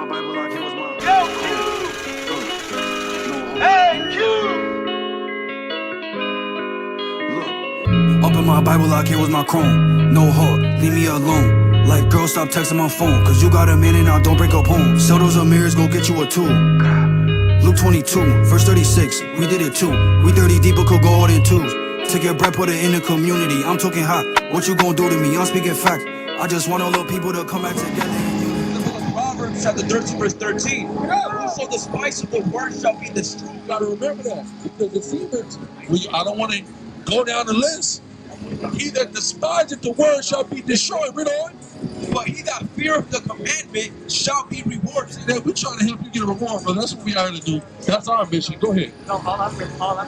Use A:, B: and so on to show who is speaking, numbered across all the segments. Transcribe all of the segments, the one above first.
A: Bible like it was mine.
B: Yo, Q! Hey, Q!
A: Look, open my Bible like it was my chrome. No heart, leave me alone. Like, girl, stop texting my phone, cause you got a minute now, don't break up home. Sell those mirrors, go get you a tool. Luke 22, verse 36, we did it too. We 30 deep, but could go out in twos. Take your breath, put it in the community. I'm talking hot, what you gon' do to me? I'm speaking fact. I just want all the people to come back together in unity.
C: The book of Proverbs, chapter 13, verse 13. Whoso the spice of the word shall be destroyed.
D: You gotta remember that, because the secret, I don't want to go down the list. He that despiseth the word shall be destroyed. Read on.
C: But he that feareth the commandment shall be rewarded.
D: See that? We're trying to help you get a reward, brother. That's what we are to do. That's our mission. Go ahead.
B: No, all I'm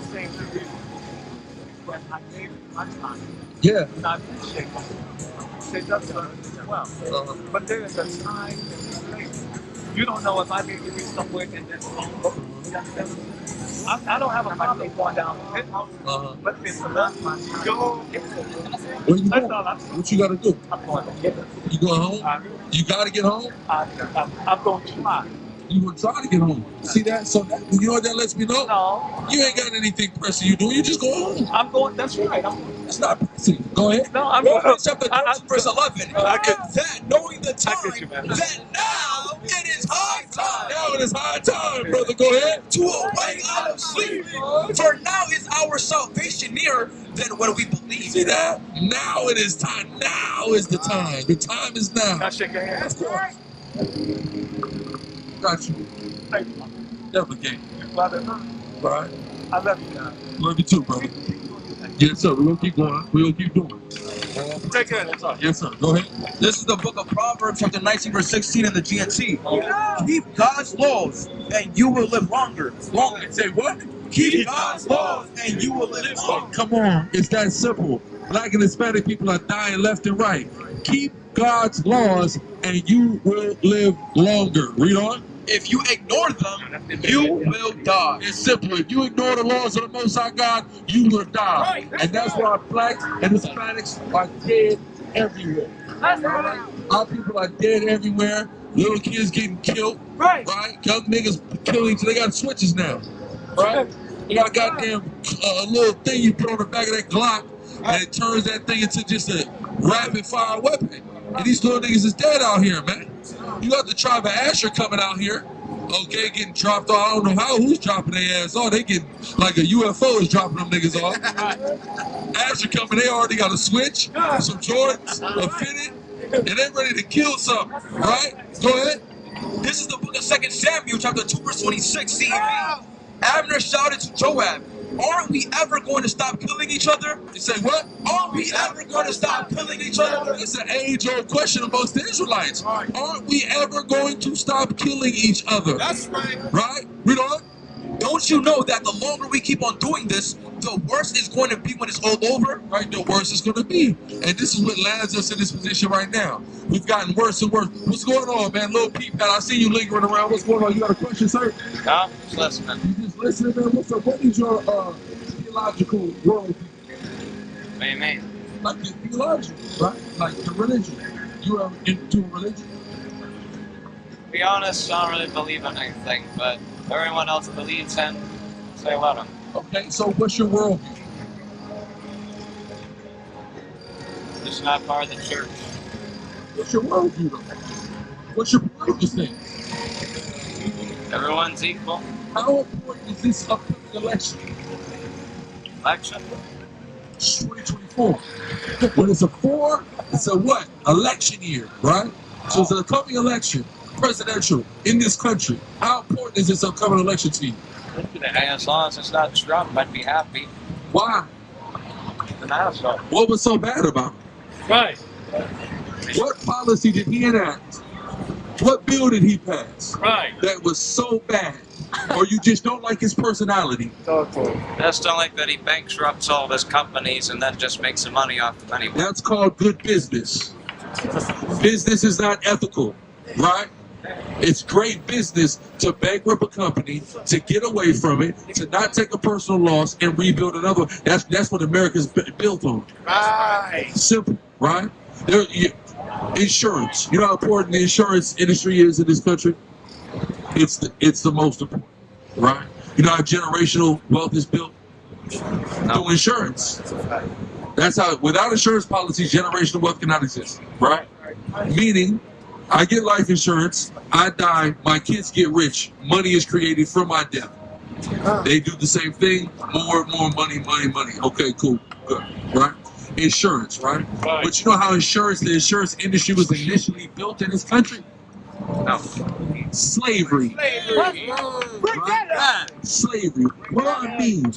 B: saying to you is that I gave you my time.
D: Yeah.
B: And I appreciate it. It does as well. But there is a time and a place. You don't know if I need to be somewhere in this home. I don't have a problem going down the pit house, but it's not my time. Go.
D: Where you
B: That's
D: going?
B: all I'm saying.
D: What you gotta do?
B: I'm going to get it.
D: You going home? You gotta get home?
B: I'm going to try.
D: You gonna try to get home. See that? So that, you know what that lets me know?
B: No.
D: You ain't got anything pressing you do. You just go home.
B: I'm going, that's right.
D: It's not pressing. Go ahead.
B: No, I'm
C: Romans
B: going.
C: chapter 13, verse 11. That knowing the time,
B: get you, man.
C: that now it is high time.
D: Now it is high time, brother. Go ahead.
C: To awake out of sleep. For now is our salvation nearer than when we believe.
D: See that? Now it is time. Now is the time. The time is now.
B: Can I shake your hand?
D: Of course. Got you.
B: Thank you.
D: Never game.
B: Brother,
D: Right?
B: I love you guys.
D: Love you too, brother. Yes, sir. We're gonna keep going. We're gonna keep doing.
B: Take care.
D: Yes, sir. Go ahead.
C: This is the book of Proverbs, chapter 19, verse 16 in the GNT. Keep God's laws, and you will live longer.
D: Say what?
C: Keep God's laws, and you will live longer.
D: Come on. It's that simple. Black and Hispanic people are dying left and right. Keep God's laws, and you will live longer. Read on.
C: If you ignore them, you will die.
D: It's simple. If you ignore the laws of the Most High God, you will die. And that's why blacks and Hispanics are dead everywhere. Our people are dead everywhere. Little kids getting killed. Right? Young niggas killing each other. They got switches now. Right? They got a goddamn little thing you put on the back of that Glock, and it turns that thing into just a rapid fire weapon. And these little niggas is dead out here, man. You got the tribe of Asher coming out here, okay, getting dropped off. I don't know who's dropping their ass off. They get like a UFO is dropping them niggas off. Asher coming, they already got a switch, some Jordans, a fitted, and they ready to kill something, right? Go ahead.
C: This is the book of 2 Samuel, chapter 2, verse 26, CEV. Abner shouted to Joab, aren't we ever going to stop killing each other?
D: You say what?
C: Aren't we ever going to stop killing each other?
D: It's an age-old question amongst the Israelites. Aren't we ever going to stop killing each other?
C: That's right.
D: Right? Read on.
C: Don't you know that the longer we keep on doing this, the worse it's going to be when it's all over?
D: Right, the worse it's going to be. And this is what lands us in this position right now. We've gotten worse and worse. What's going on, man? Little Pete, I see you lingering around. What's going on? You got a question, sir?
E: No, I'm just listening.
D: You just listening, man? What's up? What is your theological worldview?
E: What do you mean?
D: Like your theology, right? Like the religion. You are into religion?
E: To be honest, I don't really believe in anything, but everyone else believes in, so let them.
D: Okay, so what's your worldview?
E: Just not part of the church.
D: What's your worldview, though? What's your political stance?
E: Everyone's equal.
D: How important is this upcoming election?
E: Election?
D: 2024. When it's a what? Election year, right? So it's an upcoming election, presidential, in this country. How important is this upcoming election to you?
E: As long as it's not Trump, I'd be happy.
D: Why?
E: It's an asshole.
D: What was so bad about it?
E: Right.
D: What policy did he enact? What bill did he pass?
E: Right.
D: That was so bad? Or you just don't like his personality?
E: I just don't like that he bankrupts all of his companies and then just makes some money off them anyway.
D: That's called good business. Business is not ethical, right? It's great business to bankrupt a company, to get away from it, to not take a personal loss and rebuild another. That's what America's built on.
E: Right.
D: Simple, right? Insurance. You know how important the insurance industry is in this country? it's the most important, right? You know how generational wealth is built? Through insurance. That's how, without insurance policies, generational wealth cannot exist, right? Meaning, I get life insurance, I die, my kids get rich, money is created from my death. They do the same thing, more money. Okay, cool, good, right? Insurance, right? But you know how the insurance industry was initially built in this country? No. Slavery. Right? Slavery. What do I mean?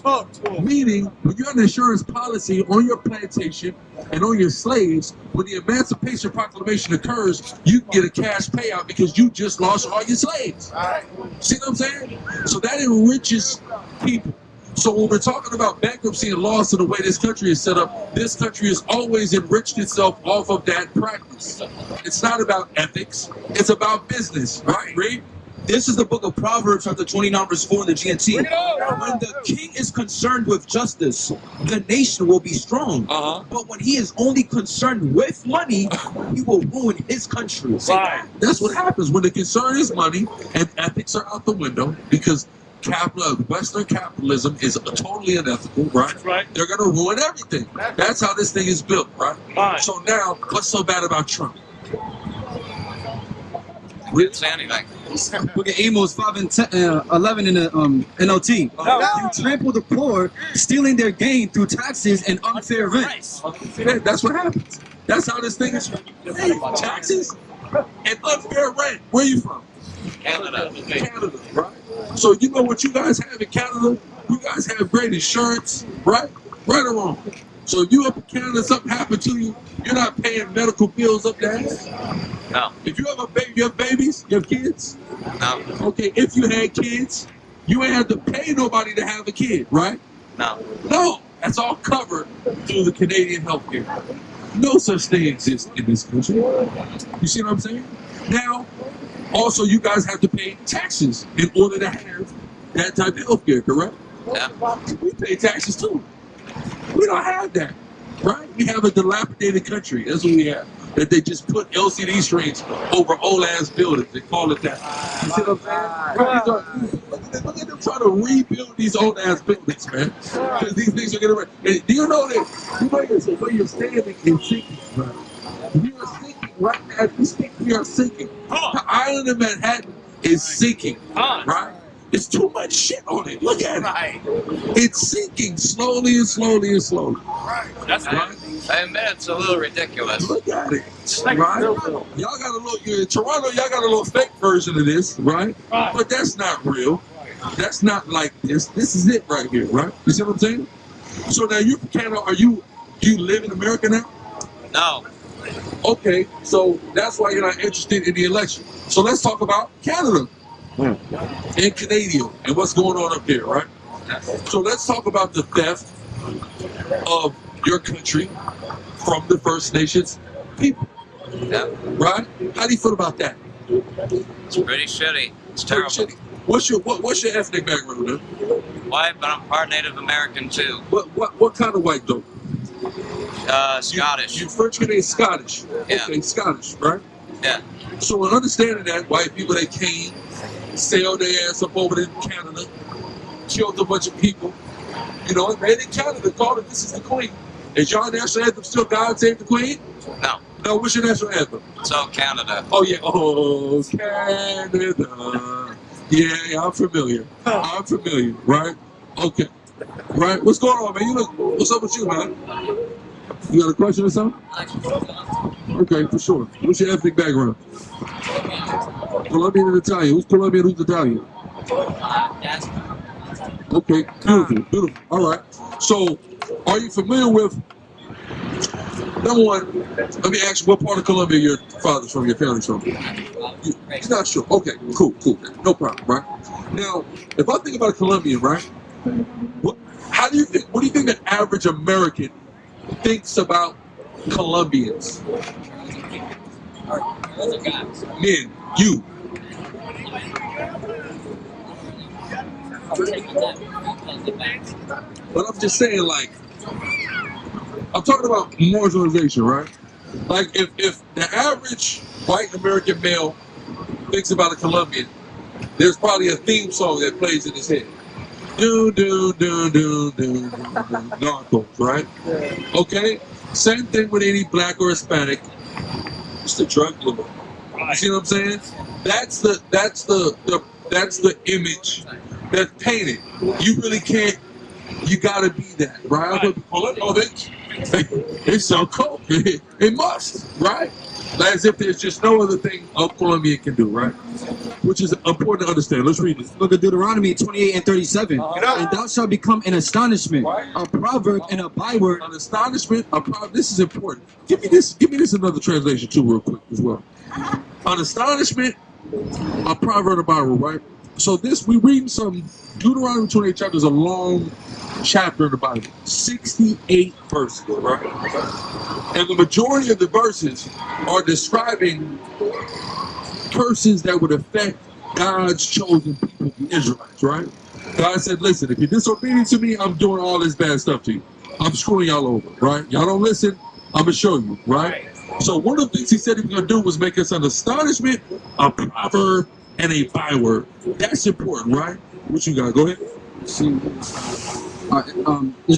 D: Meaning, when you're on an insurance policy on your plantation and on your slaves, when the Emancipation Proclamation occurs, you can get a cash payout because you just lost all your slaves. See what I'm saying? So that enriches people. So when we're talking about bankruptcy and loss and the way this country is set up, this country has always enriched itself off of that practice. It's not about ethics, it's about business, right? Read.
C: This is the book of Proverbs, chapter 29, verse 4 in the GNT. When the king is concerned with justice, the nation will be strong. But when he is only concerned with money, he will ruin his country.
D: That's what happens when the concern is money and ethics are out the window, because Western capitalism is totally unethical, right? They're going to ruin everything. That's how this thing is built, right? So now, what's so bad about Trump?
E: We didn't say anything.
A: Look at Amos 5 and 11 in the NOT. You trample the poor, stealing their gain through taxes and unfair rent.
D: Yeah, that's what happens. That's how this thing is. Hey, taxes and unfair rent. Where are you from?
E: Canada.
D: Canada, right? So you know what you guys have in Canada? You guys have great insurance, right? Right or wrong? So if you up in Canada, something happened to you, you're not paying medical bills up there?
E: No.
D: If you have a baby, you have babies? You have kids?
E: No.
D: Okay, if you had kids, you ain't have to pay nobody to have a kid, right?
E: No.
D: No, that's all covered through the Canadian healthcare. No such thing exists in this country. You see what I'm saying? Now, also you guys have to pay taxes in order to have that type of healthcare, correct?
E: Yeah.
D: We pay taxes too. We don't have that, right? We have a dilapidated country. That's what we have. That they just put LCD screens over old ass buildings. They call it that. You see what I'm saying? Look at them trying to rebuild these old ass buildings, man. Because these things are getting ready. Do you know that? You know where you're standing and sinking, right? We are sinking right now. We speak, we are sinking. The island of Manhattan is sinking, right? There's too much shit on it. Look at it. It's sinking slowly and slowly and slowly.
E: That's right. I admit it's a little ridiculous.
D: Look at it, right? Y'all got a little, in Toronto, y'all got a little fake version of this, right? But that's not real. That's not like this. This is it right here, right? You see what I'm saying? So now you're from Canada. Do you live in America now?
E: No.
D: Okay, so that's why you're not interested in the election. So let's talk about Canada. And Canadian and what's going on up there, right? So let's talk about the theft of your country from the First Nations people.
E: Yeah.
D: Right? How do you feel about that?
E: It's pretty shitty. It's terrible.
D: Shitty. What's your ethnic background, man?
E: White, but I'm part Native American too.
D: What kind of white though?
E: Scottish.
D: You French Canadian, Scottish.
E: Yeah.
D: Okay, Scottish, right?
E: Yeah.
D: So in understanding that, white people that came, sailed their ass up over to Canada, killed a bunch of people, you know, and made it Canada, called it "This is the Queen." Is your national anthem still "God Save the Queen"?
E: No.
D: No, what's your national anthem?
E: So Canada.
D: Oh yeah, oh Canada. Yeah, I'm familiar. I'm familiar, right? Okay, right. What's going on, man? You look. What's up with you, man? You got a question or something? Okay, for sure. What's your ethnic background? Colombian and Italian. Who's Colombian? Who's Italian? Okay, beautiful, beautiful. All right. So, are you familiar with? Number one, let me ask you, what part of Colombia your father's from, your family's from? You're not sure. Okay, cool. No problem, right? Now, if I think about a Colombian, right? What do you think the average American thinks about Colombians? Men, you. But I'm just saying, like, I'm talking about marginalization, right? Like, if the average white American male thinks about a Colombian, there's probably a theme song that plays in his head. Do, do, do, do, do, do, do. Narcos, right? Okay? Same thing with any black or Hispanic. It's the drug dealer. You see what I'm saying? That's the image that's painted. You really can't. You gotta be that, right? Oh, they sell coke. It must, right? As if there's just no other thing a Colombian can do, right? Which is important to understand. Let's read this.
A: Book of Deuteronomy 28 and 37. And thou shalt become an astonishment, a proverb, and a byword.
D: An astonishment, a proverb. This is important. Give me this another translation too, real quick as well. An astonishment, a proverb, and a byword, right? So this, we reading some Deuteronomy 28 chapter is a long chapter in the Bible. 68 verses, right? And the majority of the verses are describing curses that would affect God's chosen people, the Israelites, right? God said, listen, if you're disobedient to me, I'm doing all this bad stuff to you. I'm screwing y'all over, right? Y'all don't listen, I'm gonna show you, right? So one of the things he said he was gonna do was make us an astonishment, a proverb, and a byword. That's important, right? What you got? Go ahead.
A: It's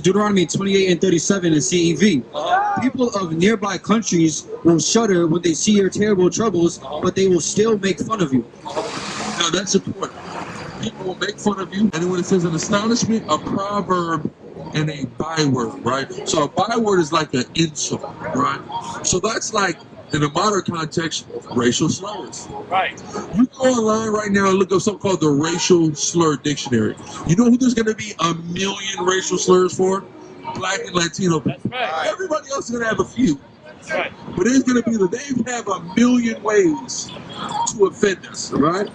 A: Deuteronomy 28 and 37 in CEV. People of nearby countries will shudder when they see your terrible troubles, but they will still make fun of you.
D: Now that's important. People will make fun of you. And when it says an astonishment, a proverb, and a byword, right? So a byword is like an insult, right? So that's like, in a modern context, racial slurs.
B: Right.
D: You go online right now and look up something called the Racial Slur Dictionary. You know who there's going to be a million racial slurs for? Black and Latino people.
B: That's right.
D: Everybody else is going to have a few.
B: That's right.
D: But there's going to be, they have a million ways to offend us, right?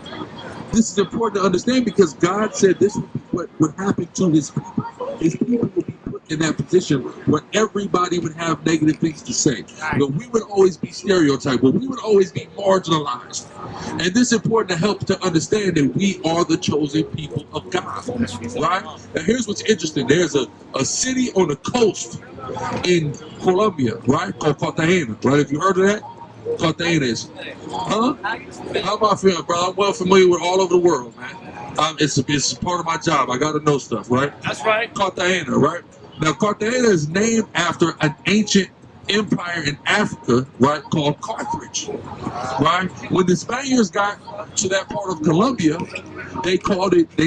D: This is important to understand because God said this would be what would happen to his people. His people would be put in that position where everybody would have negative things to say. But we would always be stereotyped, but we would always be marginalized. And this is important to help to understand that we are the chosen people of God, right? Now here's what's interesting. There's a city on the coast in Colombia, right, called Cartagena, right? Have you heard of that? Cartagena is. Huh? How am I feeling, bro? I'm well familiar with all over the world, man. It's part of my job. I got to know stuff, right?
B: That's right.
D: Cartagena, right? Now, Cartagena is named after an ancient empire in Africa, right, called Carthage, right? When the Spaniards got to that part of Colombia, they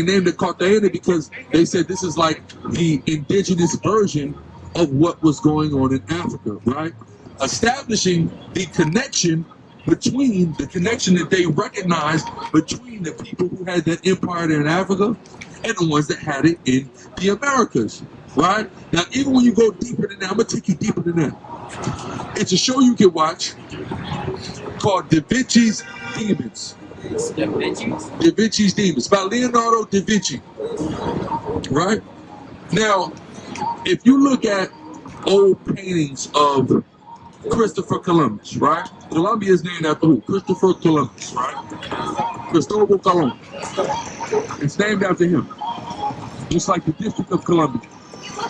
D: named it Cartagena because they said this is like the indigenous version of what was going on in Africa, right? Establishing the connection that they recognized between the people who had that empire there in Africa and the ones that had it in the Americas, right? Now, even when you go deeper than that, I'm gonna take you deeper than that. It's a show you can watch called Da Vinci's Demons. Da Vinci's Demons, by Leonardo da Vinci, right? Now, if you look at old paintings of Christopher Columbus, right? Colombia is named after who? Christopher Columbus, right? Cristobal Colon. It's named after him. Just like the District of Columbia.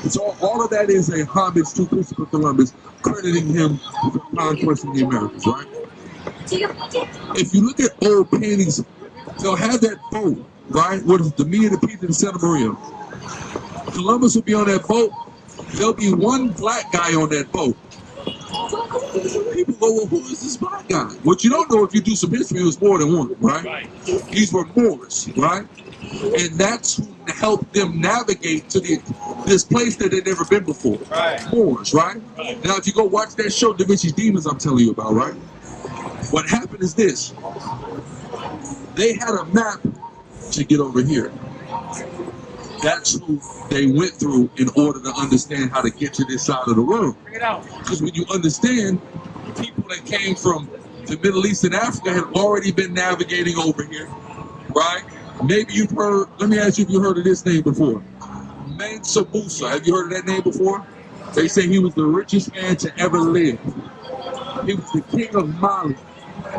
D: It's all of that is a homage to Christopher Columbus, crediting him for conquesting the Americas, right? If you look at old paintings, they'll have that boat, right? What is it? The Me and the Pinta de Santa Maria. Columbus will be on that boat. There'll be one black guy on that boat. People go, well, who is this black guy? What you don't know, if you do some history, it was more than one, right? These were Moors, right? And that's who helped them navigate to this place that they'd never been before. Moors, right? Now, if you go watch that show, Da Vinci's Demons, I'm telling you about, right? What happened is this. They had a map to get over here. That's who they went through in order to understand how to get to this side of the world. Because when you understand, people that came from the Middle East and Africa had already been navigating over here, right? Maybe you've heard, let me ask you if you heard of this name before. Mansa Musa, have you heard of that name before? They say he was the richest man to ever live. He was the king of Mali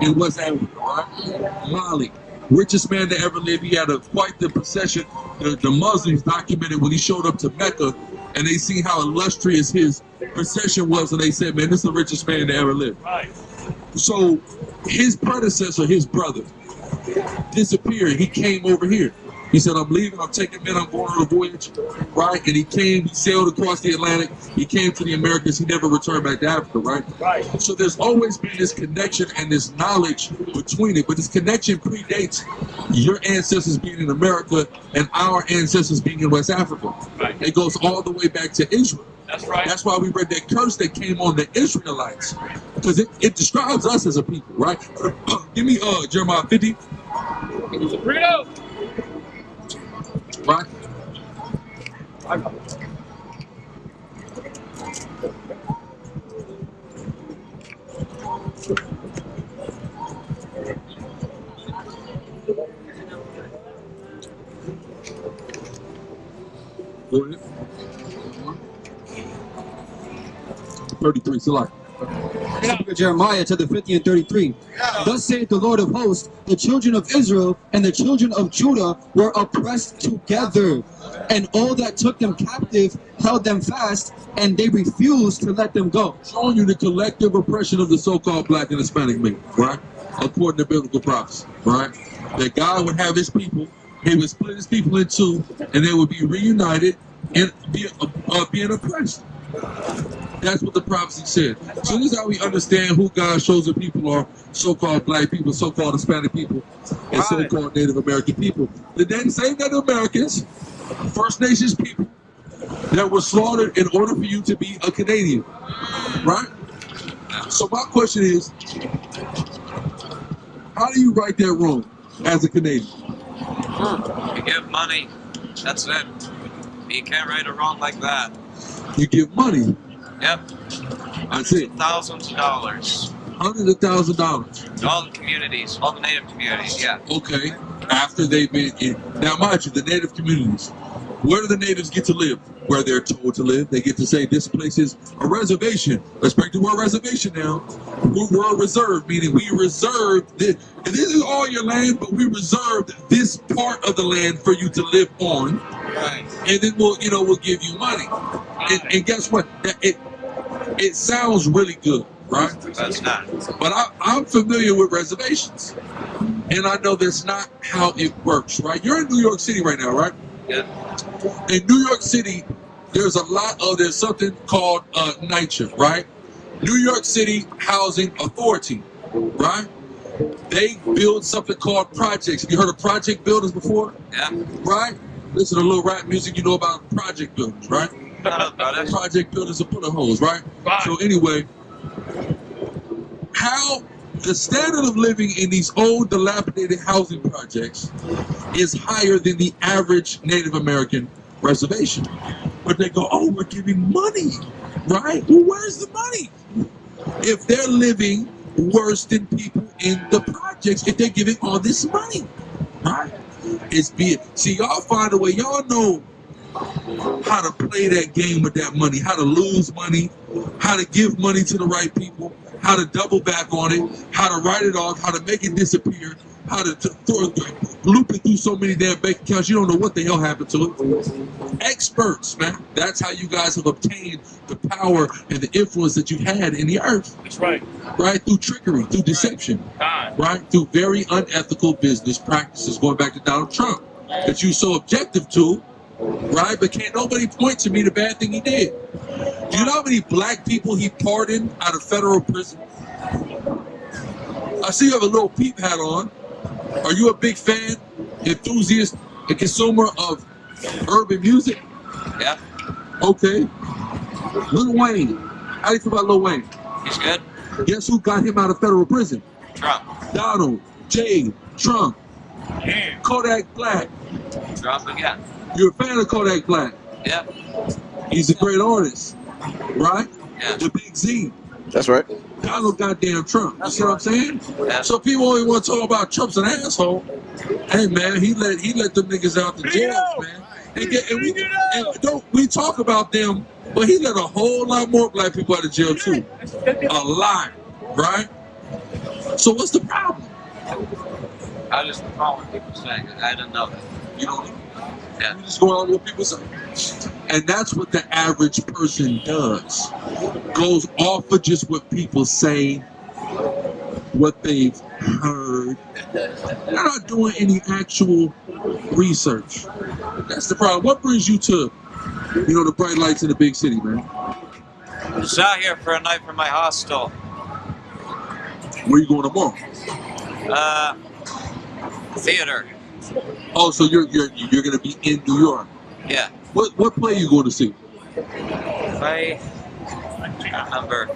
D: in West Africa, right? Mali. Richest man to ever live. He had quite the procession. The Muslims documented when he showed up to Mecca, and they see how illustrious his procession was, and they said, man, this is the richest man to ever live.
B: Right.
D: So his predecessor, his brother, disappeared. He came over here. He said, I'm leaving, I'm taking men, I'm going on a voyage, right? And he sailed across the Atlantic, he came to the Americas, he never returned back to Africa, right? Right. So there's always been this connection and this knowledge between it, but this connection predates your ancestors being in America and our ancestors being in West Africa. Right. It goes all the way back to Israel. That's right. That's why we read that curse that came on the Israelites, because it describes us as a people, right? Give me Jeremiah 50. Bring it up. Right. Go ahead. 33, select.
F: Jeremiah to the 50 and 33. Thus saith the Lord of hosts, the children of Israel and the children of Judah were oppressed together, and all that took them captive held them fast, and they refused to let them go.
D: Showing you the collective oppression of the so-called black and Hispanic men, right? According to biblical prophecy, right? That God would have his people, he would split his people in two, and they would be reunited and being oppressed. That's what the prophecy said. So this is how we understand who God's chosen people are: so-called black people, so-called Hispanic people, and so-called Native American people. The same Native Americans, First Nations people, that were slaughtered in order for you to be a Canadian, right? So my question is, how do you right that wrong as a Canadian?
E: You give money, that's it. You can't right a wrong like that.
D: You give money.
E: Yep.
D: That's it.
E: Thousands of dollars.
D: Hundreds of thousands of dollars.
E: All the communities, all the native communities, yeah.
D: Okay. After they've been in. Now, mind you, the native communities, where do the natives get to live? Where they're told to live. They get to say this place is a reservation. Let's break the word reservation now. We're reserved, meaning we reserved this. And this is all your land, but we reserved this part of the land for you to live on. Right. And then we'll give you money. And guess what? It sounds really good, right?
E: That's not.
D: But I'm familiar with reservations. And I know that's not how it works, right? You're in New York City right now, right?
E: Yeah.
D: In New York City, there's something called NYCHA, right? New York City Housing Authority, right? They build something called projects. Have you heard of project builders before?
E: Yeah.
D: Right? Listen to a little rap music, you know about project builders, right? Project builders are bullet holes, right? So anyway, how the standard of living in these old dilapidated housing projects is higher than the average Native American reservation. But they go, oh, we're giving money, right? Well, where's the money? If they're living worse than people in the projects, if they're giving all this money, right? See, y'all find a way, y'all know how to play that game with that money, how to lose money, how to give money to the right people, how to double back on it, how to write it off, how to make it disappear, how to loop it through so many damn bank accounts, you don't know what the hell happened to it. Experts, man. That's how you guys have obtained the power and the influence that you had in the earth.
B: That's right.
D: Right? Through trickery, through deception. Right? Through very unethical business practices, going back to Donald Trump, that you're so objective to, right? But can't nobody point to me the bad thing he did. Do you know how many black people he pardoned out of federal prison? I see you have a little peep hat on. Are you a big fan, enthusiast, and consumer of urban music?
E: Yeah.
D: Okay. Lil Wayne. How do you feel about Lil Wayne?
E: He's good.
D: Guess who got him out of federal prison?
E: Trump.
D: Donald J. Trump.
B: Damn.
D: Kodak Black.
E: Trump again.
D: You're a fan of Kodak Black?
E: Yeah.
D: He's a great artist, right?
E: Yeah.
D: The Big Z.
G: That's right.
D: Donald goddamn Trump. You see what I'm saying?
E: Yeah.
D: So people only want to talk about Trump's an asshole. Hey man, he let them niggas out the jails, man. And we talk about them, but he let a whole lot more black people out of jail too. A lot, right? So what's the problem?
E: I just recall what people saying. I didn't know that.
D: You don't know.
E: Yeah.
D: You just go on what people say. And that's what the average person does. Goes off of just what people say what they've heard. They're not doing any actual research. That's the problem. What brings you to, the bright lights in the big city, man?
E: Just out here for a night from my hostel.
D: Where you going tomorrow?
E: Theater.
D: Oh, so you're gonna be in New York?
E: Yeah.
D: What play are you going to see?
E: I can't remember.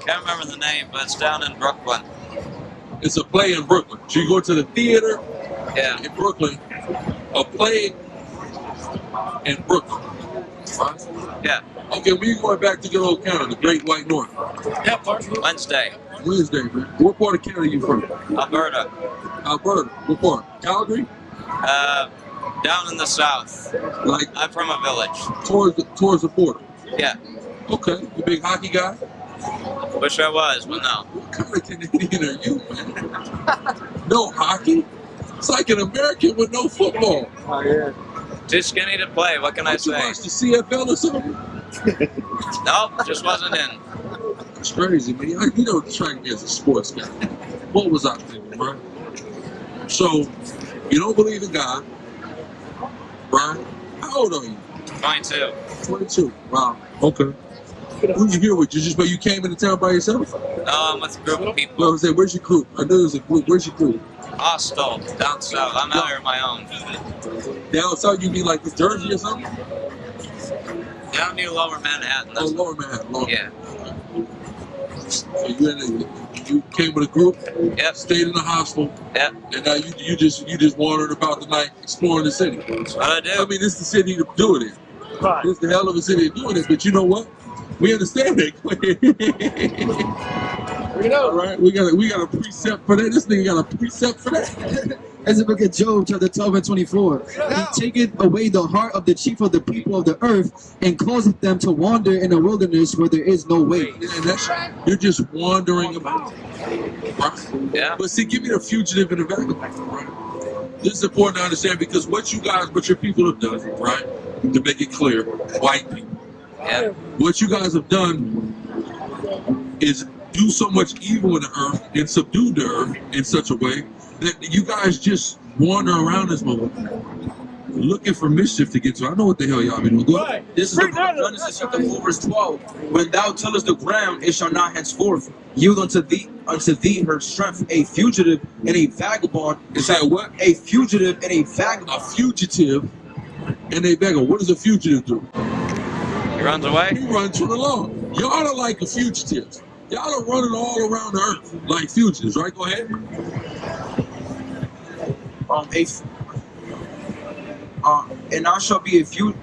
E: Can't remember the name, but it's down in Brooklyn.
D: It's a play in Brooklyn. So you go to the theater in Brooklyn, a play in Brooklyn. Right?
E: Yeah.
D: Okay, we're going back to good old Canada, the Great White North.
E: Yep. Wednesday.
D: Wednesday, man. What part of Canada are you from?
E: Alberta.
D: Alberta. What part? Calgary?
E: Down in the south.
D: Like
E: I'm from a village.
D: Towards the border.
E: Yeah.
D: Okay. You big hockey guy?
E: Wish I was, but no.
D: What kind of Canadian are you, man? No hockey? It's like an American with no football.
B: Oh, yeah.
E: Too skinny to play, what can I say?
D: You watch the CFL or something?
E: Nope, just wasn't in.
D: It's crazy, man. You don't track me as a sports guy. What was I thinking, right? So, you don't believe in God, right? How old are you?
E: 22.
D: 22. Wow. Okay. Who you here with? You came into town by yourself?
E: No, I'm with a group of people.
D: Well, I was saying, where's your group? I know there's a group. Where's your group?
E: Hostel, down south. I'm out here on my own.
D: Down south, you mean like New Jersey or something?
E: Down near Lower Manhattan.
D: Oh, Lower Manhattan.
E: Yeah.
D: So you came with a group?
E: Yep.
D: Stayed in the hostel?
E: Yep.
D: And now you just wandered about the night, exploring the city.
E: That's what I do.
D: I mean, this is the city to do it in.
B: Right.
D: This is the hell of a city to do it in. But you know what? We understand that. All right, we got a precept for that. This nigga got a precept for that.
F: As the book of Job, chapter 12 and 24. He taketh away the heart of the chief of the people of the earth, and causeth them to wander in a wilderness where there is no way.
D: And you're just wandering about. Right?
E: Yeah.
D: But see, give me the fugitive and the vagabond, right? This is important to understand because what your people have done, right? To make it clear, white people.
E: Yeah.
D: What you guys have done is do so much evil in the earth and subdue the earth in such a way that you guys just wander around this moment looking for mischief to get to. I know what the hell y'all be doing. Go ahead.
C: This is the book of Genesis chapter 4 verse 12. When thou tellest the ground, it shall not henceforth yield unto thee her strength. A fugitive and a vagabond.
D: Is that what?
C: A fugitive and a vagabond.
D: A fugitive and a vagabond. What does a fugitive do?
E: He runs away?
D: He runs from the law. Y'all are like a fugitive. Y'all are running all around the earth like fugitives, right? Go ahead.
C: And I shall be a fugitive.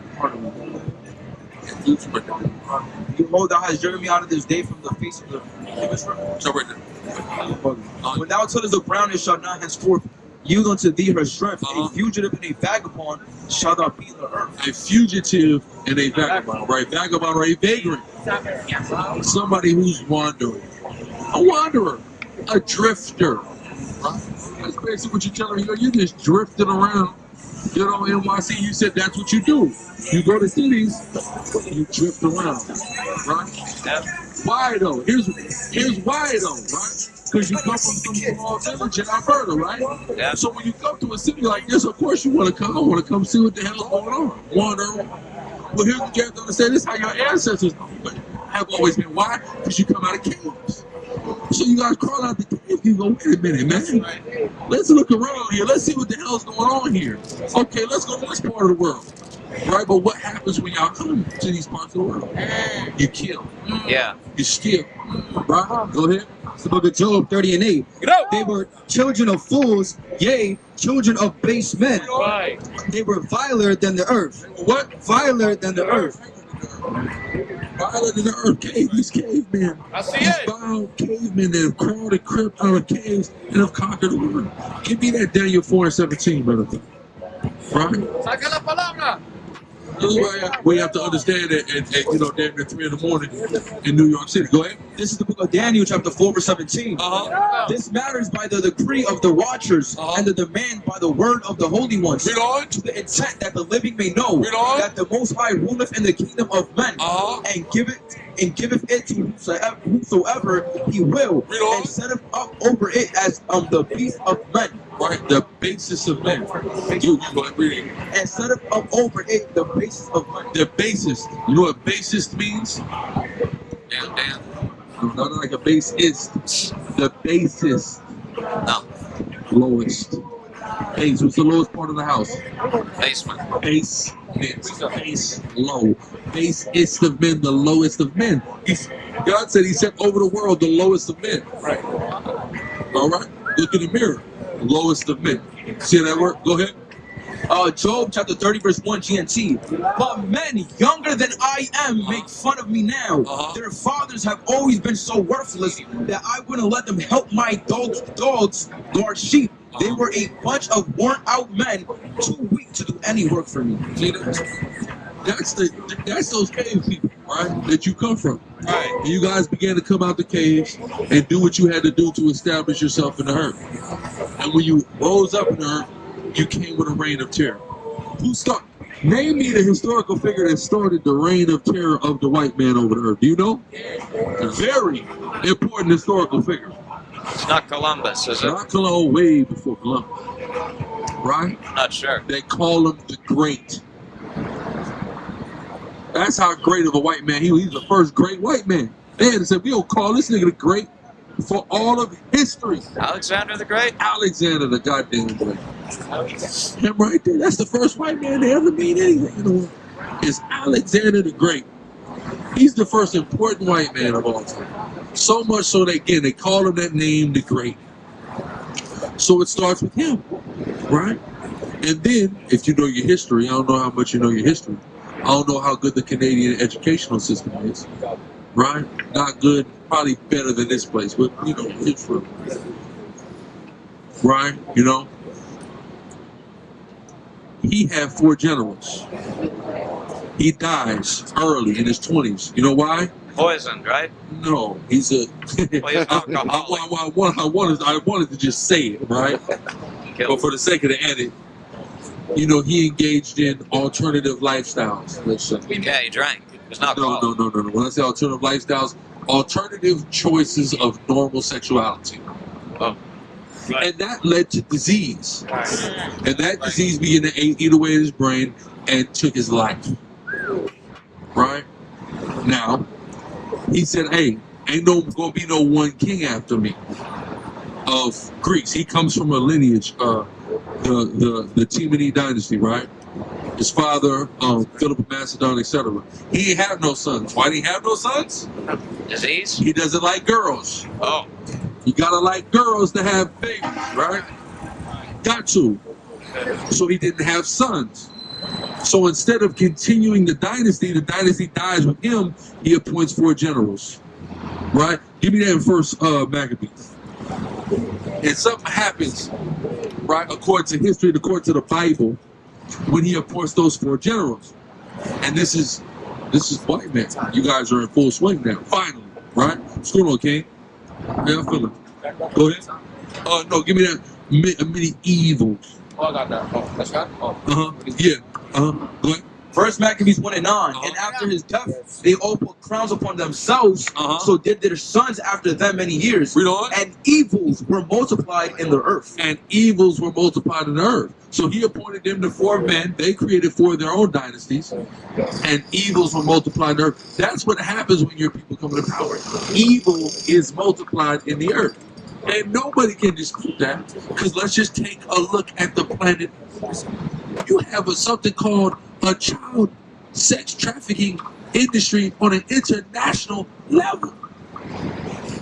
C: Behold, thou hast driven me out of this day from the face of the Israel.
D: So right there.
C: When thou tellest the ground, it shall not henceforth yield unto thee her strength. A fugitive and a vagabond shall thou be in the earth.
D: A fugitive and a vagabond, right? Vagabond or a vagrant. Somebody who's wandering. A wanderer. A drifter. Right? That's basically what you're telling me. You're just drifting around. You know, NYC, you said that's what you do. You go to cities, you drift around. Right?
E: Yep.
D: Why though? Here's why though, right? Because you come from some small village in Alberta, right?
E: Yeah.
D: So when you come to a city like this, of course you want to come. I want to come see what the hell's going on. Wander. Well, here's what you have to understand. This is how your ancestors have always been. Why? Because you come out of caves. So you guys crawl out the cave. You go, wait a minute, man. Let's look around here. Let's see what the hell's going on here. Okay, let's go to this part of the world. Right? But what happens when y'all come to these parts of the world? You kill.
E: Yeah.
D: You steal. Right? Go ahead.
F: It's the book of Job 30 and 8. They were children of fools, yea, children of base men.
B: Right.
F: They were viler than the earth.
D: What?
F: Viler than the earth.
D: Violent than the earth. These cavemen.
B: I see
D: These
B: it.
D: vile cavemen that have crawled and crept out of caves and have conquered the world. Give me that Daniel 4:17, brother. Right?
B: Saca la palabra.
D: This is where you have to understand it at you know, damn near 3 in the morning in New York City. Go ahead.
C: This is the book of Daniel, chapter 4, verse 17. This matters by the decree of the watchers and the demand by the word of the holy ones.
D: Read on.
C: To the intent that the living may know
D: Read on.
C: that the Most High ruleth in the kingdom of men and giveth it to whosoever he will, and setteth up over it as the beast of men.
D: Right, the basis of men. You go ahead, read it.
C: And setteth up over it the basis of men.
D: The basis. You know what basis means? Damn. Not like a bassist. The basis.
E: No.
D: Lowest. Base. What's the lowest part of the house?
E: Basement.
D: Base. Base. Low. Baseist of men, the lowest of men. God said he set over the world the lowest of men. Right. All right. Look in the mirror. Lowest of men. See that word? Go ahead.
C: Job chapter 30 verse 1 GNT. But men younger than I am make fun of me now. Their fathers have always been so worthless that I wouldn't let them help my dogs guard sheep. They were a bunch of worn out men, too weak to do any work for me.
D: See, that's those cave people, right? That you come from. Right. And you guys began to come out the caves and do what you had to do to establish yourself in the earth. And when you rose up in the earth, you came with a reign of terror. Name me the historical figure that started the reign of terror of the white man over the earth. Do you know? A very important historical figure.
E: It's not Columbus, is it?
D: Not Columbus, way before Columbus. Right?
E: Not sure.
D: They call him the Great. That's how great of a white man he was. He's the first great white man. They had to say, we don't call this nigga the Great for all of history.
E: Alexander the Great?
D: Alexander the goddamn Great. Him right there. That's the first white man to ever mean anything in the world. It's Alexander the Great. He's the first important white man of all time. So much so that, again, they call him that name, the Great. So it starts with him, right? And then, if you know your history, I don't know how much you know your history. I don't know how good the Canadian educational system is, right? Not good, probably better than this place, but, you know, it's true. Right? You know? He had 4 generals. He dies early in his 20s. You know why?
E: Poisoned, right?
D: No, he's a.
E: Well, he's alcoholic.
D: I wanted to just say it, right? But for the sake of the edit, you know, he engaged in alternative lifestyles. Let's say.
E: Yeah, he drank. It's not
D: No. When I say alternative lifestyles, alternative choices of normal sexuality.
E: Oh. Right.
D: And that led to disease. And that disease began to eat away at his brain and took his life. Right? Now, he said, hey, ain't gonna be no one king after me of Greece. He comes from a lineage, the Timony dynasty, right? His father, Philip of Macedon, etc. He ain't have no sons. Why did he have no sons?
E: Disease?
D: He doesn't like girls.
E: Oh.
D: You gotta like girls to have babies, right? Got to. So he didn't have sons. So instead of continuing the dynasty dies with him, he appoints 4 generals. Right? Give me that in First Maccabees. And something happens, right, according to history, according to the Bible, when he appoints those 4 generals. And this is white man. You guys are in full swing now. Finally, right? What's going on, King? How y'all feeling? Go ahead. No, give me that many evils.
B: Oh, I got that. Oh, that's right. Oh.
D: Yeah. Go ahead.
C: First Maccabees 1 and 9. And after his death, they all put crowns upon themselves. So did their sons after them many years.
D: Read on.
C: And evils were multiplied in the earth.
D: And evils were multiplied in the earth. So he appointed them to 4 men. They created 4 of their own dynasties. And evils were multiplied in the earth. That's what happens when your people come to power. Evil is multiplied in the earth. And nobody can dispute that. Because let's just take a look at the planet. You have something called a child sex trafficking industry on an international level.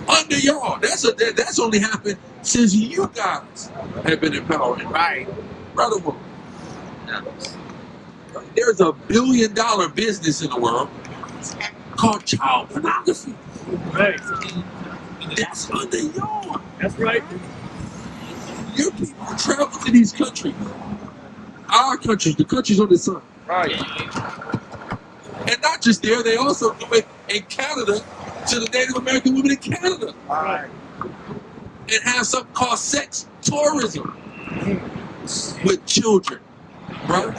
D: Under y'all. That's only happened since you guys have been in power. Right. Brother woman. There's a $1 billion business in the world called child pornography.
B: Right.
D: That's under y'all.
B: That's right.
D: Your people travel to these countries. Our countries, the countries on the sun.
B: Right.
D: And not just there, they also do it in Canada to the Native American women in Canada. And have something called sex tourism with children. Right?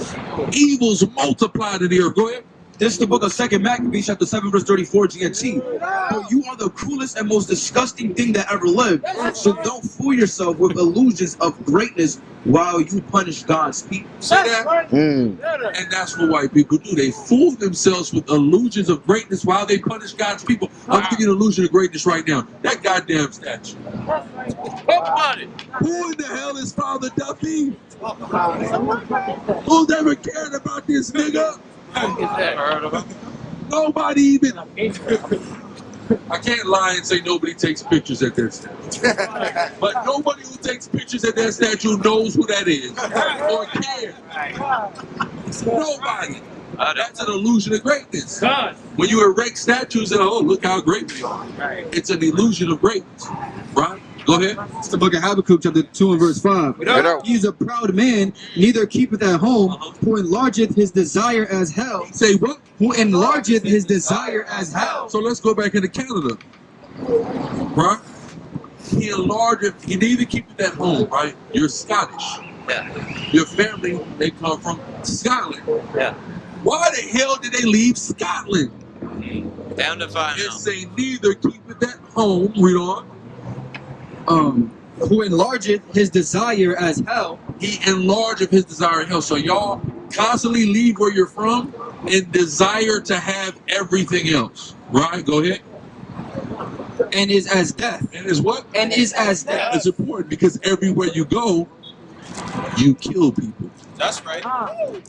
D: Evils multiplied in the earth. Go ahead.
C: This is the book of 2 Maccabees, chapter 7, verse 34, GNT. For you are the cruelest and most disgusting thing that ever lived. So don't fool yourself with illusions of greatness while you punish God's people.
D: See that? And that's what white people do. They fool themselves with illusions of greatness while they punish God's people. I'm giving you an illusion of greatness right now. That goddamn statue. Who in the hell is Father Duffy? Who's ever cared about this nigga? Nobody even. I can't lie and say nobody takes pictures at that statue. But nobody who takes pictures at that statue knows who that is or cares. Nobody. That's an illusion of greatness. When you erect statues and oh, look how great we are. It's an illusion of greatness. Right? Go ahead.
F: It's the book of Habakkuk, chapter 2 and verse 5. He is a proud man, neither keepeth at home, who enlargeth his desire as hell.
D: Say what?
F: Who enlargeth his desire as hell.
D: So let's go back into Canada. Right? He enlargeth, he neither keepeth at home, right? You're Scottish.
E: Yeah.
D: Your family, they come from Scotland.
E: Yeah.
D: Why the hell did they leave Scotland?
E: Down to find
D: It
E: out.
D: say neither keepeth at home, read on.
F: Who enlargeth his desire as hell.
D: He enlargeth his desire in hell. So y'all constantly leave where you're from and desire to have everything else. Right? Go ahead.
F: And is as death.
D: And is what?
F: And is as death.
D: It's important because everywhere you go, you kill people.
E: That's right.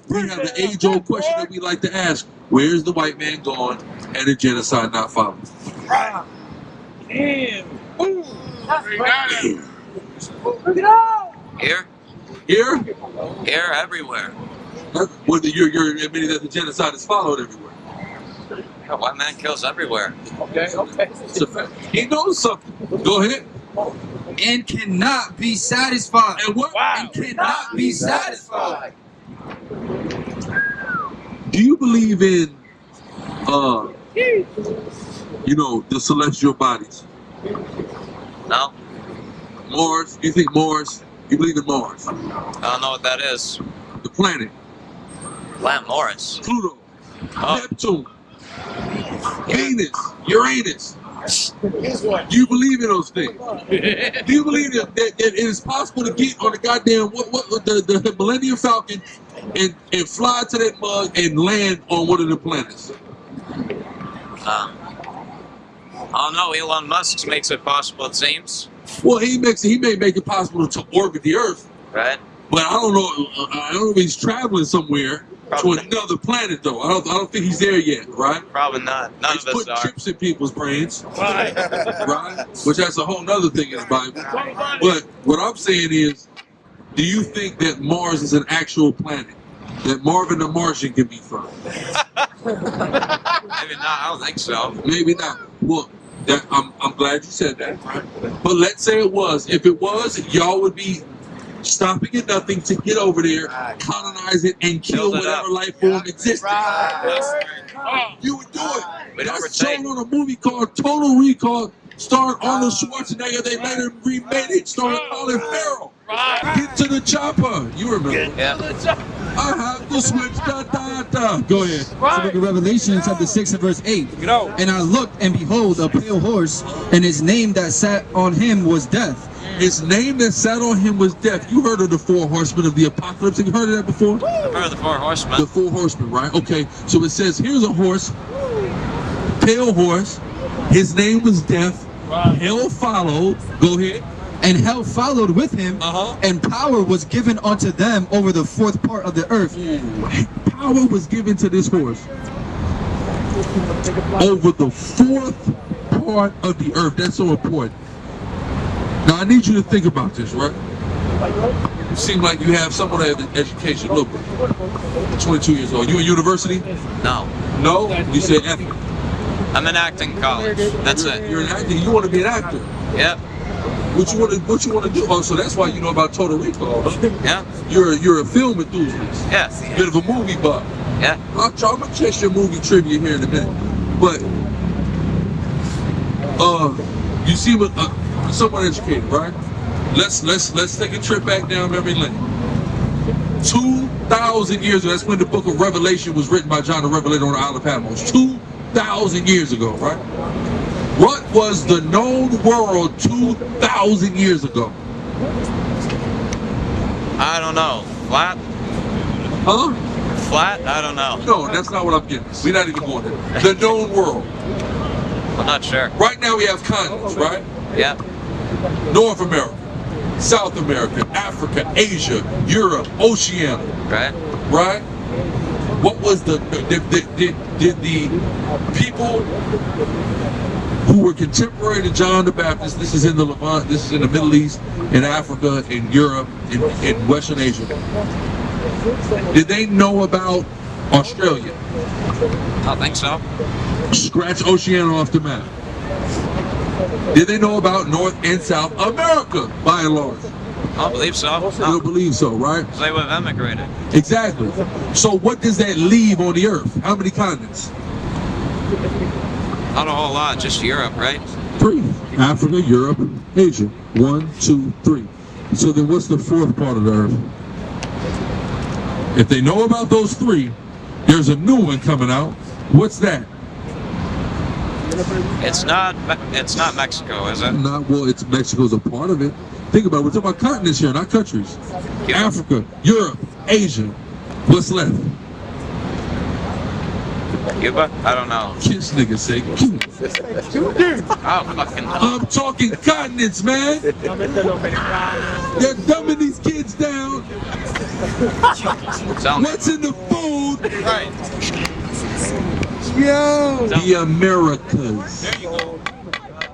D: We have the age-old question that we like to ask. Where's the white man gone and the genocide not followed?
E: Damn. Here?
D: Here?
E: Here, everywhere.
D: Well, you're admitting that the genocide is followed everywhere.
E: Yeah, white man kills everywhere.
B: Okay.
D: It's a fact. He knows something. Go ahead.
F: And cannot be satisfied.
D: And what?
F: And cannot be satisfied.
D: Do you believe in, you know, the celestial bodies?
E: No?
D: Mars? You think Mars? You believe in Mars?
E: I don't know what that is.
D: The planet?
E: Lamp Morris.
D: Pluto?
E: Oh.
D: Neptune? Venus? Uranus? Do you believe in those things? Do you believe that it is possible to get on the goddamn the Millennium Falcon and fly to that mug and land on one of the planets?
E: I don't know. Elon Musk makes it possible, it seems.
D: Well, he may make it possible to orbit the Earth,
E: Right?
D: but I don't know. I don't know if he's traveling somewhere
E: Probably.
D: to another planet though. I don't think he's there yet, right?
E: Probably not. None
D: He's
E: of us
D: putting
E: are.
D: chips in people's brains, right? Which that's a whole nother thing in the Bible. But what I'm saying is, do you think that Mars is an actual planet that Marvin the Martian can be from?
E: Maybe not. I don't think so.
D: Maybe not. Well, I'm glad you said that. But let's say it was. If it was, y'all would be stopping at nothing to get over there, colonize it, and kill
E: Build it
D: whatever
E: up.
D: life form existed.
E: That's
D: You would do it.
E: We'd
D: That's
E: overtake.
D: shown on a movie called Total Recall, starring Arnold Schwarzenegger. They later remade it, starring Colin Farrell. Get to the chopper. You remember?
E: Yeah.
D: I have to switch da. Go ahead.
F: It's the book of Revelation, chapter 6 and verse 8. And I looked, and behold, a pale horse, and his name that sat on him was Death.
D: His name that sat on him was Death. You heard of the 4 horsemen of the apocalypse? Have you heard of that before?
E: I've heard of the 4 horsemen.
D: The 4 horsemen, right? Okay, so it says, here's a horse, pale horse. His name was Death. Hell followed. Go ahead.
F: And hell followed with him, and power was given unto them over the 4th part of the earth.
D: Power was given to this horse over the 4th part of the earth. That's so important. Now I need you to think about this, right? You seem like you have somewhat of an education. Look, 22 years old. You in university?
E: No.
D: No? You said ethics.
E: I'm in acting college. That's it.
D: You're an actor. You want to be an actor.
E: Yep.
D: What you want to do? Oh, so that's why you know about Puerto Rico, huh?
E: Yeah.
D: You're a film enthusiast.
E: Yes.
D: Bit of a movie buff.
E: Yeah.
D: I'm gonna test your movie trivia here in a minute, but you see what somewhat educated, right? Let's take a trip back down memory lane. 2,000 years ago, that's when the book of Revelation was written by John the Revelator on the Isle of Patmos. 2,000 years ago, right? What was the known world 2,000 years ago?
E: I don't know. Flat?
D: Huh?
E: Flat? I don't know.
D: No, that's not what I'm getting. We're not even going there. The known world.
E: I'm not sure.
D: Right now we have continents, right?
E: Yeah.
D: North America, South America, Africa, Asia, Europe, Oceania.
E: Right.
D: Right? What was did the people who were contemporary to John the Baptist, this is in the Levant, this is in the Middle East, in Africa, in Europe, in Western Asia, did they know about Australia?
E: I think so.
D: Scratch Oceania off the map. Did they know about North and South America, by and large?
E: I believe so.
D: You don't believe so, right?
E: They would have emigrated.
D: Exactly. So what does that leave on the earth? How many continents?
E: Not a whole lot, just Europe, right?
D: 3. Africa, Europe, Asia. 1, 2, 3. So then what's the 4th part of the earth? If they know about those 3, there's a new one coming out. What's that?
E: It's not Mexico, is it?
D: Well, it's Mexico's a part of it. Think about it. We're talking about continents here, not countries.
E: Yeah.
D: Africa, Europe, Asia. What's left?
E: Cuba? I don't know.
D: Kiss niggas say Cuba.
E: Oh, fucking hell.
D: I'm talking continents, man. They're dumbing these kids down. What's in the food?
E: Right.
D: The Americas.
E: There you go.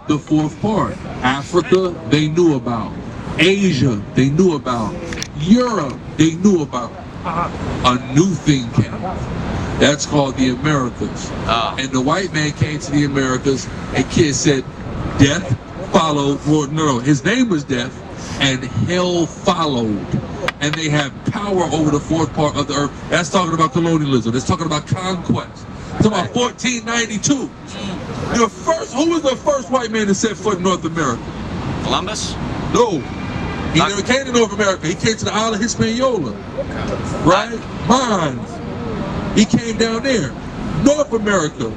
D: The 4th part. Africa, they knew about. Asia, they knew about. Europe, they knew about. A new thing came. That's called the Americas. And the white man came to the Americas, and kid said, death followed. Well, no, his name was Death, and hell followed. And they have power over the 4th part of the earth. That's talking about colonialism. That's talking about conquest. It's about 1492. Who was the first white man to set foot in North America?
E: Columbus?
D: No. He never came to North America. He came to the Isle of Hispaniola. Right? Mines. He came down there. North America.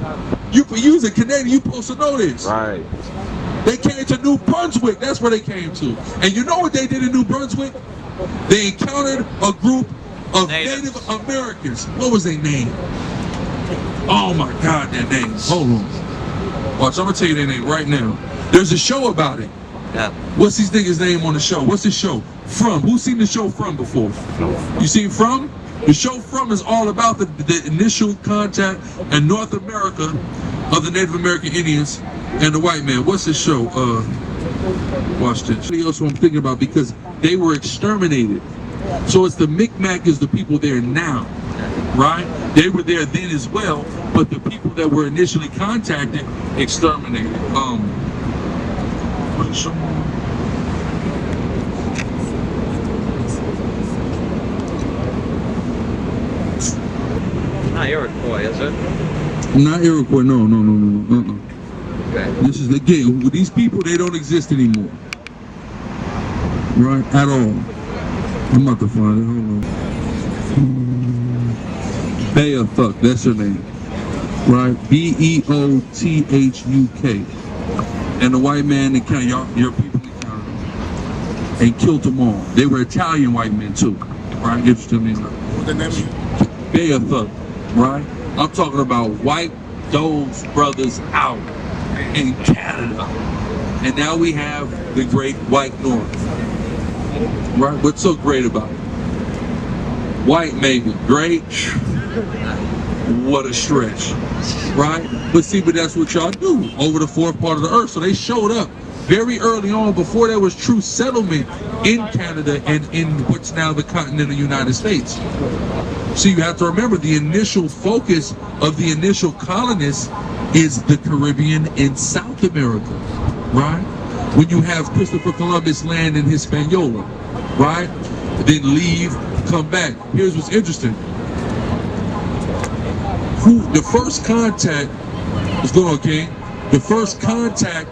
D: You's a Canadian, you supposed to know this.
G: Right.
D: They came to New Brunswick. That's where they came to. And you know what they did in New Brunswick? They encountered a group of Native Americans. What was their name? Oh my God, their names. Hold on. Watch, I'm gonna tell you their name right now. There's a show about it.
E: Yeah.
D: What's these niggas' name on the show? What's the show? From. Who's seen the show From before? You seen From? The show From is all about the initial contact in North America of the Native American Indians and the white man. What's the show? Watch this. Something else I'm thinking about because they were exterminated. So it's the Micmac is the people there now, right? They were there then as well, but the people that were initially contacted, exterminated. What's the show?
E: Not Iroquois, is it?
D: Not Iroquois, no.
E: Okay.
D: This is again, with these people, they don't exist anymore. Right? At all. I'm about to find it, hold on. Beothuk, that's her name. Right? Beothuk. And the white man in Canada, your people in Canada, and killed them all. They were Italian white men too. Right? Interesting enough.
G: What's the name?
D: Beothuk, right? I'm talking about wipe those brothers out in Canada. And now we have the great white north. Right? What's so great about it? White maybe great. What a stretch. Right? But see, but that's what y'all do over the 4th part of the earth. So they showed up very early on before there was true settlement in Canada and in what's now the continental United States. So you have to remember the initial focus of the initial colonists is the Caribbean and South America, right? when you have Christopher Columbus land in Hispaniola, right? Then leave, come back. Here's what's interesting. The first contact, what's going on, King? The first contact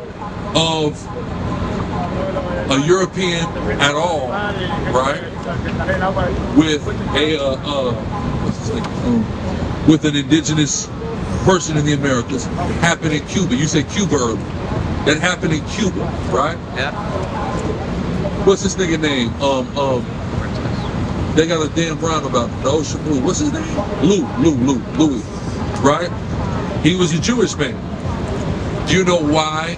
D: of a European at all, right? With a what's his name? With an indigenous person in the Americas happened in Cuba. You said Cuba earlier. That happened in Cuba, right?
E: Yeah.
D: What's this nigga name? They got a damn roundabout. The Ocean Blue. What's his name? Louis. Right? He was a Jewish man. Do you know why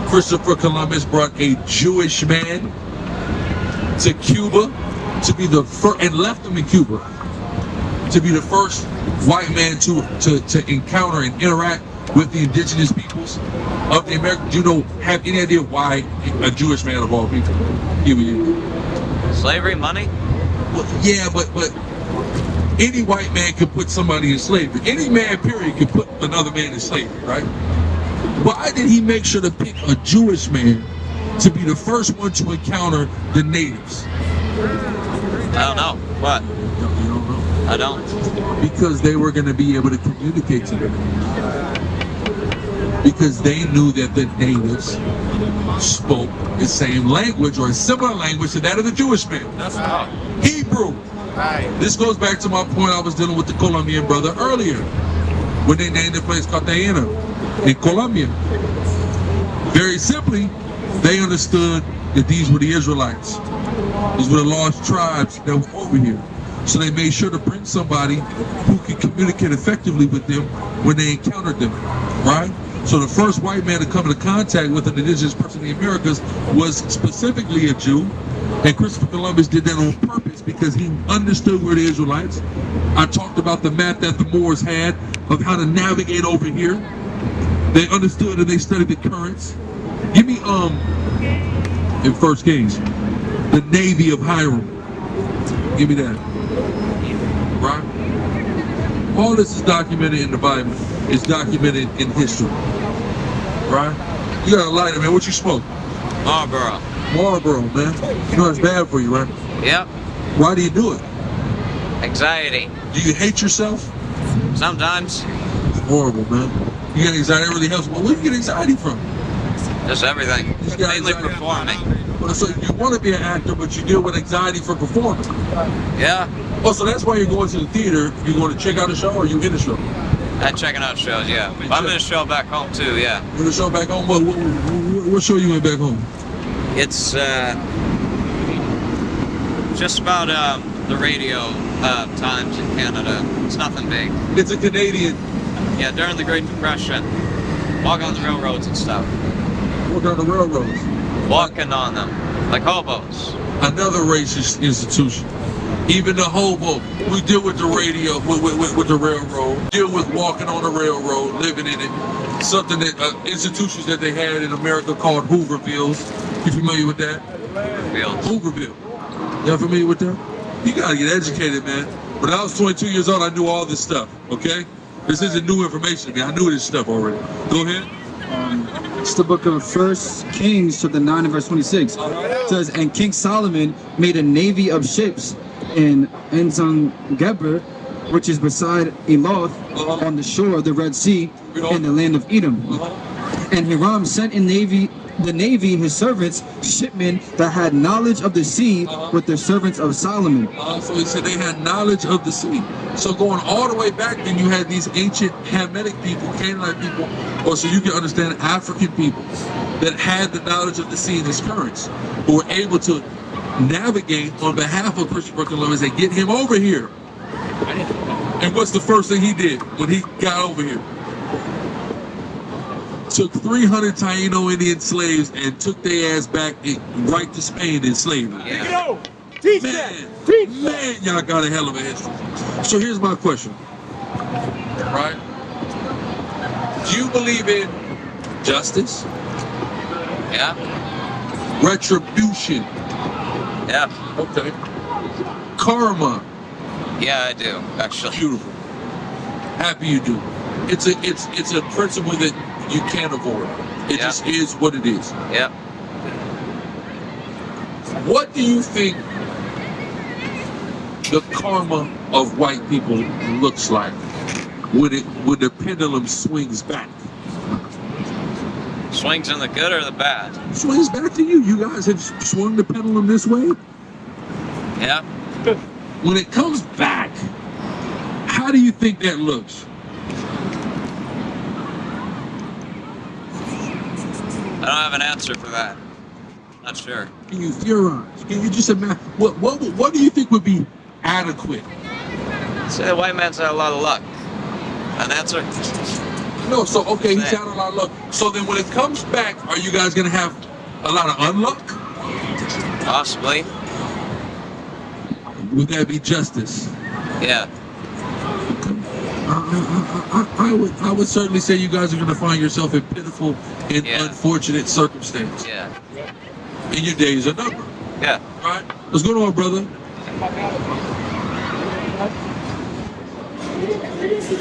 D: Christopher Columbus brought a Jewish man to Cuba to be the first, and left him in Cuba to be the first white man to encounter and interact with the indigenous peoples of the America? Do you know, have any idea why a Jewish man of all people?
E: Slavery, money?
D: Well, yeah, but any white man could put somebody in slavery. Any man, period, could put another man in slavery, right? Why did he make sure to pick a Jewish man to be the first one to encounter the natives?
E: I don't know. What?
D: You don't know?
E: I don't.
D: Because they were going to be able to communicate to them. Because they knew that the natives spoke the same language or a similar language to that of the Jewish man.
E: That's right.
D: Hebrew.
B: Right.
D: This goes back to my point I was dealing with the Colombian brother earlier, when they named the place Cartagena in Colombia. Very simply, they understood that these were the Israelites. These were the lost tribes that were over here. So they made sure to bring somebody who could communicate effectively with them when they encountered them, right? So the first white man to come into contact with an indigenous person in the Americas was specifically a Jew. And Christopher Columbus did that on purpose because he understood where the Israelites. I talked about the map that the Moors had of how to navigate over here. They understood and they studied the currents. Give me in 1 Kings, the Navy of Hiram. Give me that. Right? All this is documented in the Bible. It's documented in history. Right? You got a lighter, man. What you smoke?
E: Marlboro.
D: Marlboro, man. You know it's bad for you, right?
E: Yep.
D: Why do you do it?
E: Anxiety.
D: Do you hate yourself?
E: Sometimes.
D: It's horrible, man. You get anxiety, it really helps. Well, where do you get anxiety from?
E: Just everything.
D: You got
E: Mainly
D: anxiety.
E: performing.
D: Well, so you want to be an actor, but you deal with anxiety for performing.
E: Yeah.
D: Oh, so that's why you're going to the theater. You're going to check out a show, or you in the show?
E: I'm checking out shows, yeah. I'm in a show back home too, yeah.
D: You in the show back home? What show you in back home?
E: It's just about the radio times in Canada. It's nothing big.
D: It's a Canadian.
E: Yeah, during the Great Depression, walking on the railroads and stuff.
D: Walking on the railroads.
E: Walking on them, like hobos.
D: Another racist institution. Even the hobo, we deal with the radio, with the railroad, deal with walking on the railroad, living in it. Something that, institutions that they had in America called Hoovervilles. You familiar with that? Hooverville. Y'all familiar with that? You gotta get educated, man. When I was 22 years old, I knew all this stuff, okay? This isn't new information to me. I knew this stuff already. Go ahead.
F: It's the book of 1 Kings, chapter 9 and verse 26. It says, and King Solomon made a navy of ships in Enzon-Geber, which is beside Eloth, on the shore of the Red Sea, in the land of Edom. And Hiram sent in the navy his servants, shipmen that had knowledge of the sea, with the servants of Solomon.
D: So he said they had knowledge of the sea. So going all the way back, then you had these ancient Hamitic people, Canaanite people, or so you can understand African people that had the knowledge of the sea and its currents, who were able to navigate on behalf of Christopher Columbus and get him over here. And what's the first thing he did when he got over here? Took 300 Taino Indian slaves and took their ass back right to Spain in slavery.
E: Yeah.
D: Man, y'all got a hell of a history. So here's my question, right? Do you believe in justice?
E: Yeah.
D: Retribution?
E: Yeah.
D: Okay. Karma?
E: Yeah, I do, actually.
D: Beautiful. Happy you do. It's a principle that you can't avoid. It just is what it is.
E: Yeah.
D: What do you think the karma of white people looks like when the pendulum swings back?
E: Swings in the good or the bad?
D: Swings back to you. You guys have swung the pendulum this way.
E: Yeah.
D: When it comes back, how do you think that looks?
E: I don't have an answer for that. Not sure.
D: Can you theorize? Can you just imagine? What do you think would be adequate?
E: Say the white man's had a lot of luck. An answer?
D: No, so okay, he's had a lot of luck. So then when it comes back, are you guys gonna have a lot of unluck?
E: Possibly.
D: Would that be justice?
E: Yeah.
D: I would certainly say you guys are gonna find yourself in pitiful and unfortunate circumstance.
E: Yeah.
D: And your days are numbered.
E: Yeah.
D: Right? What's going on, brother?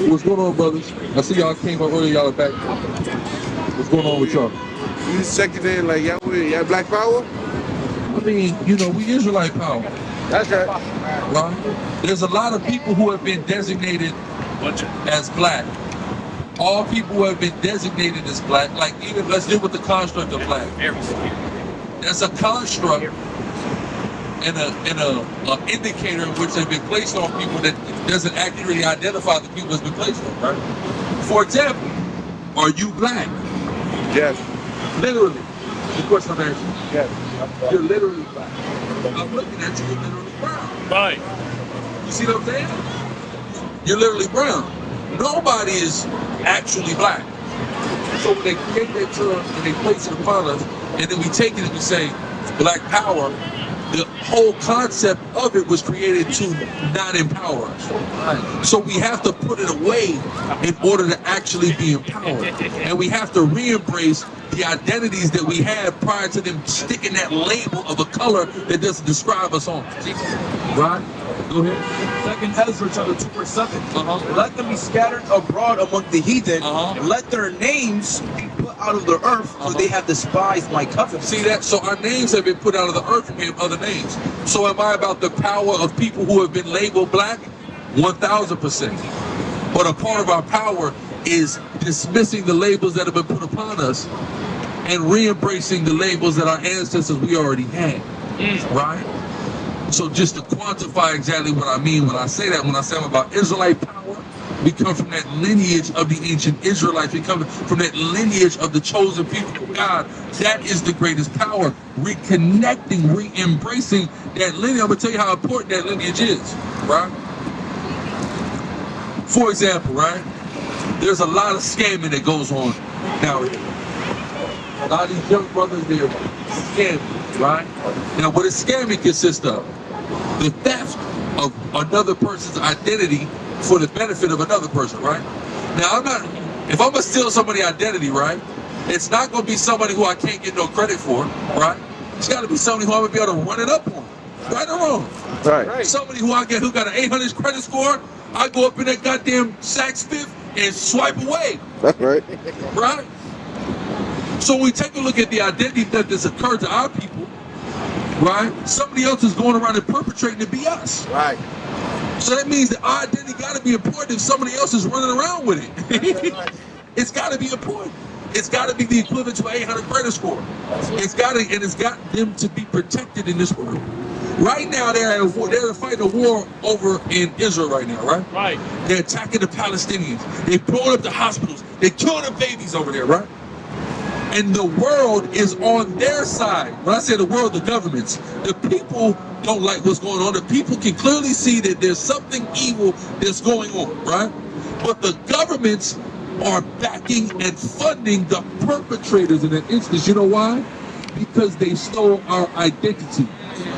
D: What's going on, brothers? I see y'all came up earlier, y'all are back. What's going on with y'all?
G: You just check it in like y'all black power?
D: I mean, you know, we Israelite power.
G: That's right.
D: Right? There's a lot of people who have been designated as black. All people who have been designated as black, like even let's deal with the construct of black. That's a construct and a indicator which has been placed on people that doesn't accurately identify the people that's been placed on, right? For example, are you black?
G: Yes.
D: Literally. The question I'm asking.
G: Yes.
D: You're literally black. I'm looking at you, you're literally brown.
B: Right.
D: You see what I'm saying? You're literally brown. Nobody is actually black. So when they create that term and they place it upon us, and then we take it and we say black power, the whole concept of it was created to not empower us. So we have to put it away in order to actually be empowered. And we have to re-embrace the identities that we had prior to them sticking that label of a color that doesn't describe us on. Right? Go ahead.
F: Second Ezra chapter 2 verse 7. Let them be scattered abroad among the heathen. Let their names be put out of the earth, for they have despised my covenant.
D: See that? So our names have been put out of the earth and we have other names. So am I about the power of people who have been labeled black? 1000%. But a part of our power is dismissing the labels that have been put upon us and re-embracing the labels that our ancestors we already had. Right? So just to quantify exactly what I mean when I say that, when I say I'm about Israelite power, we come from that lineage of the ancient Israelites. We come from that lineage of the chosen people of God. That is the greatest power. Reconnecting, re-embracing that lineage. I'm going to tell you how important that lineage is, right? For example, right? There's a lot of scamming that goes on nowadays. A lot of these young brothers, they're scamming, right? Now, what does scamming consist of? The theft of another person's identity for the benefit of another person, right? Now, if I'm gonna steal somebody's identity, right, it's not gonna be somebody who I can't get no credit for, right? It's gotta be somebody who I'm gonna be able to run it up on, right or wrong?
G: Right.
D: Somebody who got an 800 credit score, I go up in that goddamn Saks Fifth and swipe away.
G: That's right.
D: Right? So when we take a look at the identity theft that's occurred to our people, right? Somebody else is going around and perpetrating to be us.
G: Right.
D: So that means that our identity got to be important if somebody else is running around with it. It's got to be important. It's got to be the equivalent to an 800 credit score. It's got them to be protected in this world. Right now, they're fighting a war over in Israel right now, right?
B: Right.
D: They're attacking the Palestinians. They're blowing up the hospitals. They're killing the babies over there, right? And the world is on their side. When I say the world, the governments, the people don't like what's going on. The people can clearly see that there's something evil that's going on, right? But the governments are backing and funding the perpetrators in that instance. You know why? Because they stole our identity.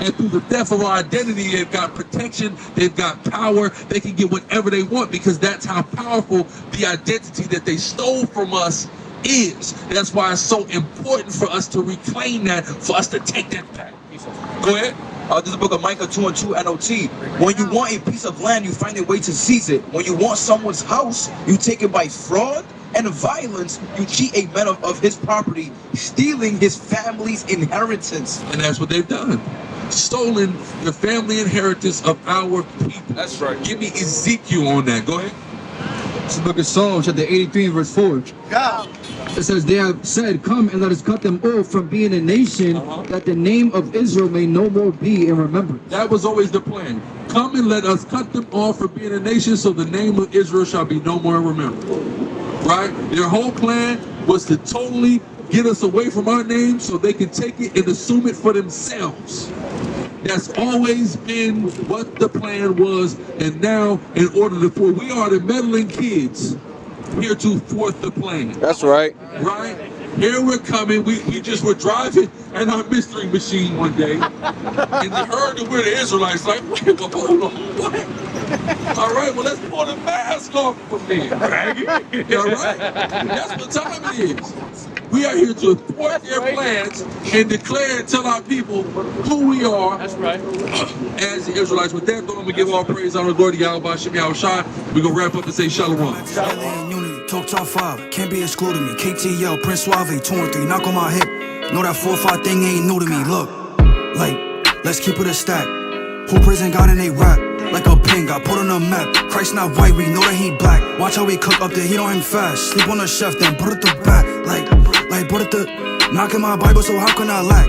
D: And through the theft of our identity, they've got protection, they've got power, they can get whatever they want because that's how powerful the identity that they stole from us is. That's why it's so important for us to reclaim that, for us to take that back. Go ahead.
F: This is the book of Micah 2:2 NOT. When you want a piece of land, you find a way to seize it. When you want someone's house, you take it by fraud and violence. You cheat a man of his property, stealing his family's inheritance.
D: And that's what they've done. stolen the family inheritance of our people.
C: That's right.
D: Give me Ezekiel on that. Go ahead.
F: Let's look at Psalm chapter 83 verse 4. It says, they have said, come and let us cut them off from being a nation, that the name of Israel may no more be in remembrance.
D: That was always the plan. Come and let us cut them off from being a nation, so the name of Israel shall be no more remembered. Right? Their whole plan was to totally get us away from our name so they can take it and assume it for themselves. That's always been what the plan was. And now, in order to, for we are the meddling kids here to thwart the plan.
G: That's right.
D: Right? Here we're coming. We just were driving in our mystery machine one day, and they heard that we're the Israelites. Like, wait, hold on, what? All right, well, let's pull the mask off from there. All right? That's what time it is. We are here to thwart their plans and declare and tell our people who we are.
B: That's right.
D: As the Israelites. With that, though, I'm going to give all praise, honor, glory to Yashamiyah Yasharahla. We're going to wrap up and say Shalom.
A: Talk top 5, can't be excluded me. KTL, Prince Suave, 2 and 3, knock on my hip. Know that 4-5 thing ain't new to me. Look, like, let's keep it a stack. Who praising God and they rap? Like a pin got put on a map. Christ not white, we know that he black. Watch how we cook up there, he know him fast. Sleep on the chef, then put it to back. Like, put it to, knocking my Bible, so how can I lack?